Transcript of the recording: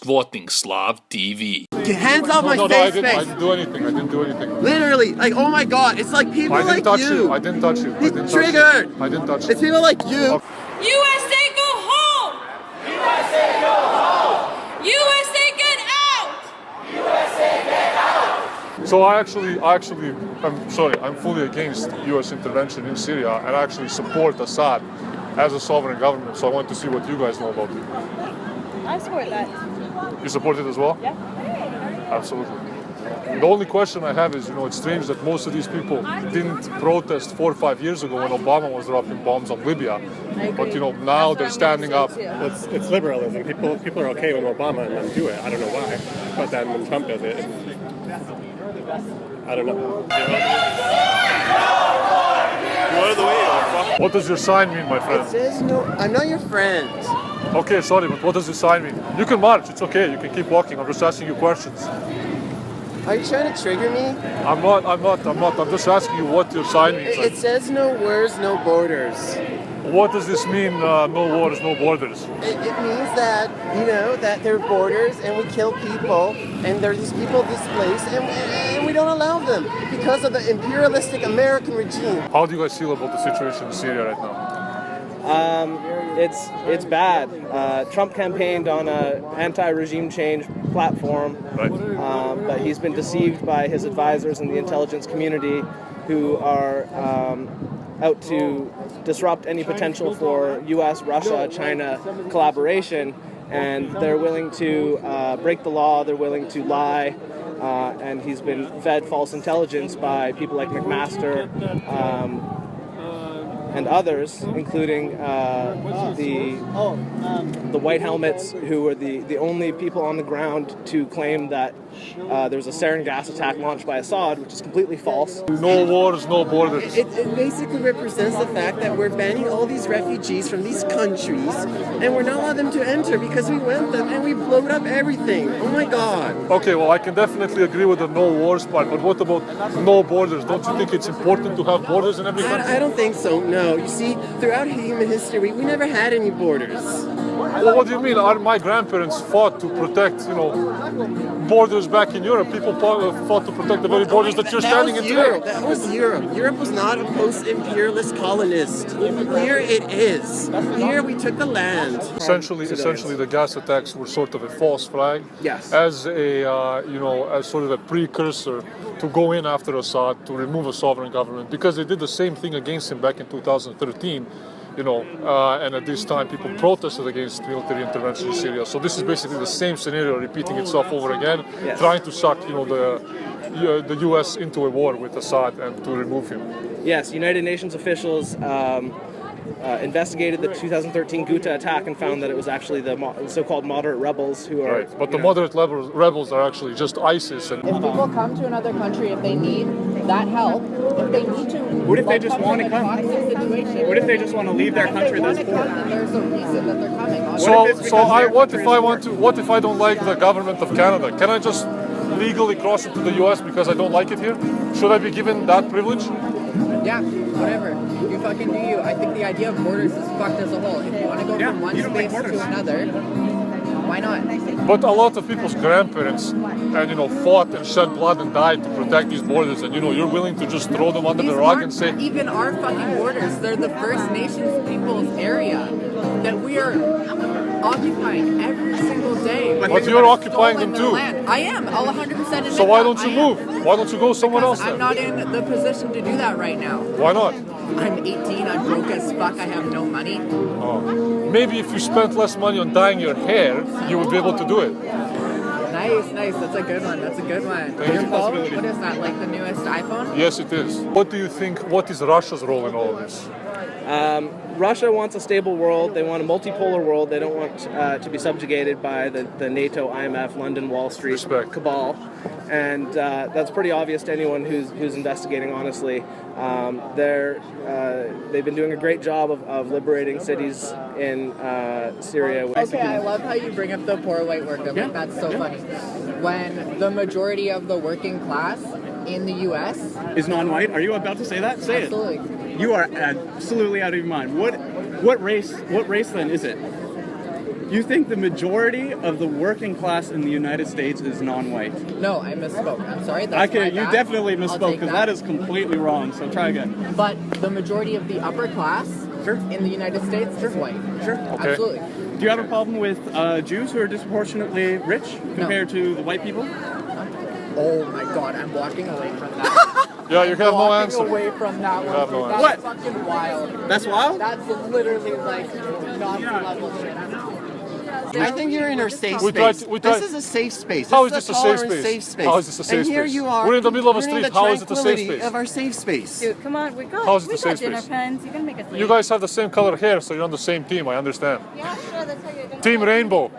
squatting Slav TV. Get hands off my face, I didn't do anything. I didn't do anything. Literally, like, oh my god, it's like people like you. I didn't touch you. He's triggered. I didn't touch you. It's people like you. USA go home! USA go home! USA get out! USA get out! So I'm fully against U.S. intervention in Syria and I actually support Assad as a sovereign government. So I want to see what you guys know about it. I support that. You support it as well? Yeah. Absolutely. The only question I have is, it's strange that most of these people didn't protest 4 or 5 years ago when Obama was dropping bombs on Libya. But now they're standing up. It's liberalism. People are okay with Obama and then do it. I don't know why. But then when Trump does it, I don't know. What does your sign mean, my friend? It says no, I'm not your friend. Okay, sorry, but what does your sign mean? You can march, it's okay, you can keep walking. I'm just asking you questions. Are you trying to trigger me? I'm not. I'm just asking you what your sign means. It says no wars, no borders. What does this mean, no wars, no borders? It means that, that there are borders and we kill people and there are these people displaced and we don't allow them because of the imperialistic American regime. How do you guys feel about the situation in Syria right now? It's bad. Trump campaigned on an anti-regime change platform, right. But he's been deceived by his advisors in the intelligence community who are out to disrupt any potential for U.S., Russia, China collaboration, and they're willing to break the law, they're willing to lie, and he's been fed false intelligence by people like McMaster and others, including the White Helmets, who were the only people on the ground to claim that there was a sarin gas attack launched by Assad, which is completely false. No wars, no borders. It basically represents the fact that we're banning all these refugees from these countries and we're not allowing them to enter because we want them and we blowed up everything. Oh my god. Okay, well I can definitely agree with the no wars part, but what about no borders? Don't you think it's important to have borders in every country? I don't think so, no. You see, throughout human history, we never had any borders. Well, what do you mean? My grandparents fought to protect, borders back in Europe. People fought to protect the very borders that you're standing in today. That was Europe. Europe was not a post-imperialist colonist. Here it is. Here we took the land. Essentially, the gas attacks were sort of a false flag. Yes. As as sort of a precursor to go in after Assad to remove a sovereign government, because they did the same thing against him back in 2013. And at this time people protested against military intervention in Syria. So this is basically the same scenario repeating itself over again, yes. Trying to suck, the U.S. into a war with Assad and to remove him. Yes, United Nations officials investigated the 2013 Ghouta attack and found that it was actually the so-called moderate rebels who are... Right, but the moderate rebels are actually just ISIS. And if people come to another country, if they need that help, if they need to... What if they just want to come? Situation, what if they just want to leave their country that's poor? Then there's a reason that they're coming. What if I don't like the government of Canada? Can I just legally cross into the U.S. because I don't like it here? Should I be given that privilege? Yeah, whatever. You fucking do you. I think the idea of borders is fucked as a whole. If you want to go from one space to another, why not? But a lot of people's grandparents fought and shed blood and died to protect these borders, and you're willing to just throw them under the rug and say... Even our fucking borders, they're the First Nations people's area that we are occupying every single day. But you're occupying them too. Land. I am, I'll 100% admit. So why don't you move? Why don't you go somewhere else then? I'm not in the position to do that right now. Why not? I'm 18, I'm broke as fuck, I have no money. Oh. Maybe if you spent less money on dyeing your hair, you would be able to do it. Nice, that's a good one, Your phone, what is that, like the newest iPhone? Yes, it is. What do you think, what is Russia's role in all of this? Russia wants a stable world. They want a multipolar world. They don't want to be subjugated by the NATO, IMF, London, Wall Street cabal. And that's pretty obvious to anyone who's investigating, honestly. They've been doing a great job of liberating cities in Syria. Okay, I love how you bring up the poor white worker. Yeah. That's so funny. When the majority of the working class in the U.S. is non-white. Are you about to say that? Say absolutely. It. You are absolutely out of your mind. What race then is it? You think the majority of the working class in the United States is non-white? No, I misspoke. I'm sorry. That's Okay, my you bad. definitely I'll misspoke take because that is completely wrong. So try again. But the majority of the upper class in the United States is white. Sure. Okay. Absolutely. Do you have a problem with Jews who are disproportionately rich compared to the white people? Oh my God, I'm walking away from that. Yeah, you have no answer. Walking away from that one. have no That's answer. fucking wild. That's wild? That's literally like Nazi level shit. I think you're in our safe We space. tried- we tried- This is a safe space. How This is this a tolerant safe space? space? How is this a safe And here space? you are. We're in the middle of a ruining street. the How is it a safe tranquility space? of our safe space. Dude, come on, we got How is it we a got safe dinner space? pens. You can make us leave. You guys have the same color hair, so you're on the same team. I understand. Yeah, sure. That's how you're gonna. Team Rainbow.